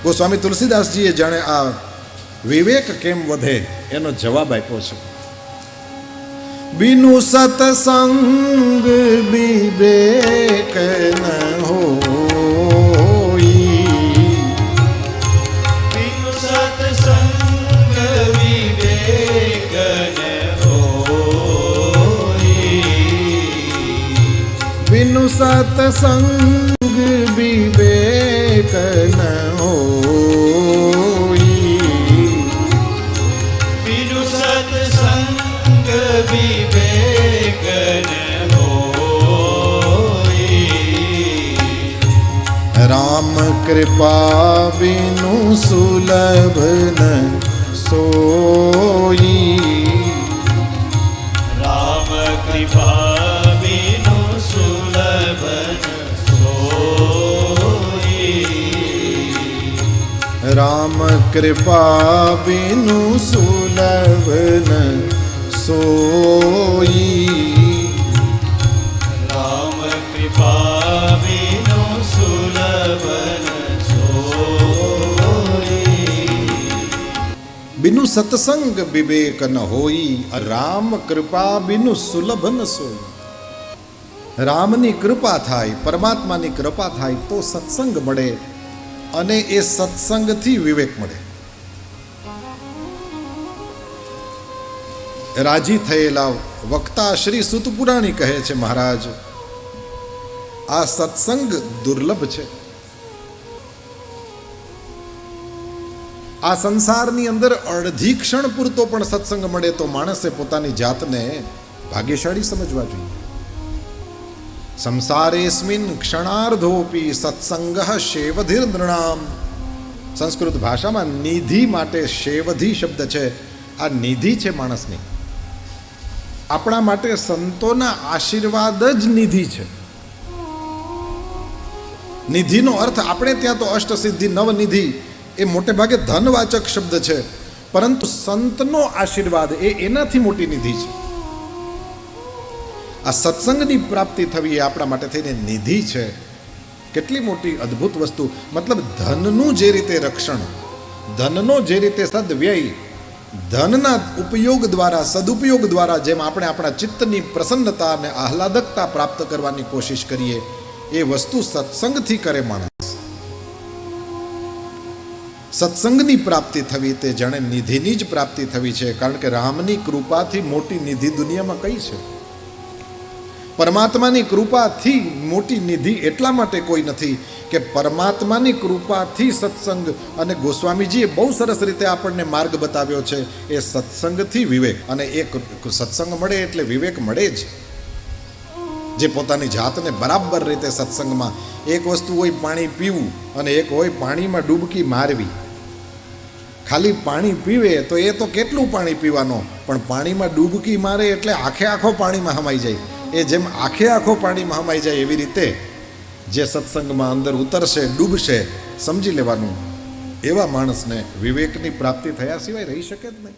ગોસ્વામી તુલસીદાસજીએ જાણે આ વિવેક કેમ વધે એનો જવાબ આપ્યો છે. બિनु સતસંગ વિવેક ન હોઈ, બિनु સતસંગ વિવેક ન હોઈ, બિनु સતસંગ વિવેક ન હોઈ, બિनु સતસંગ વિવેક ન હોઈ, રામ કૃપા બિनु સુલભ ન સોઈ, રામ કૃપા બિनु સુલભ ન સોઈ, રામ કૃપા બિनु સુલભ ન સોઈ, રામ કૃપા બિनु સુલભ ન સોઈ, બિनु સત્સંગ વિવેક ન હોઈ, રામ કૃપા બિनु સુલભ ન સોઈ. રામની કૃપા થાય, પરમાત્માની કૃપા થાય તો સત્સંગ મળે અને એ સત્સંગથી વિવેક મળે. રાજી થયેલા વક્તા શ્રી સુતપુરાણી કહે છે, મહારાજ આ સત્સંગ દુર્લભ છે. આ સંસારની અંદર અડધી ક્ષણ પૂરતો પણ સત્સંગ મળે તો માણસે પોતાની જાતને ભાગ્યશાળી સમજવા જોઈએ. સંસારેસ્મિન ક્ષણાર્ધોપી સત્સંગ શેવધિર નૃણામ. સંસ્કૃત ભાષામાં નિધિ માટે શેવધિ શબ્દ છે. આ નિધિ છે માણસની. આપણા માટે સંતોના આશીર્વાદ જ નિધિ છે. નિધિનો અર્થ આપણે ત્યાં તો અષ્ટસિદ્ધિ નવનિધિ એ મોટે ભાગે ધનવાચક શબ્દ છે, પરંતુ સંતનો આશીર્વાદ એનાથી મોટી નિધિ છે. આ સત્સંગની પ્રાપ્તિ થવી એ આપણા માટે થઈને નિધિ છે. કેટલી મોટી અદ્ભુત વસ્તુ. મતલબ ધનનું જે રીતે રક્ષણ, ધનનો જે રીતે સદવ્યય, ધનના ઉપયોગ દ્વારા, સદુપયોગ દ્વારા જેમ આપણે આપણા ચિત્તની પ્રસન્નતા અને આહલાદકતા પ્રાપ્ત કરવાની કોશિશ કરીએ, એ વસ્તુ સત્સંગથી કરે માણસ. સત્સંગની પ્રાપ્તિ થવી તે જાણે નિધિની જ પ્રાપ્તિ થવી છે. કારણ કે રામની કૃપાથી મોટી નિધિ દુનિયામાં કઈ છે? પરમાત્માની કૃપાથી મોટી નિધિ એટલા માટે કોઈ નથી કે પરમાત્માની કૃપાથી સત્સંગ, અને ગોસ્વામીજીએ બહુ સરસ રીતે આપણને માર્ગ બતાવ્યો છે, એ સત્સંગથી વિવેક. અને એ સત્સંગ મળે એટલે વિવેક મળે જ. જે પોતાની જાતને બરાબર રીતે સત્સંગમાં, એક વસ્તુ હોય પાણી પીવું અને એક હોય પાણીમાં ડૂબકી મારવી. ખાલી પાણી પીવે તો એ તો કેટલું પાણી પીવાનો, પણ પાણીમાં ડૂબકી મારે એટલે આખે આખો પાણીમાં હમાઈ જાય. એ જેમ આખે આખો પાણીમાં હમાઈ જાય એવી રીતે જે સત્સંગમાં અંદર ઉતરશે, ડૂબશે, સમજી લેવાનું એવા માણસને વિવેકની પ્રાપ્તિ થયા સિવાય રહી શકે જ નહીં.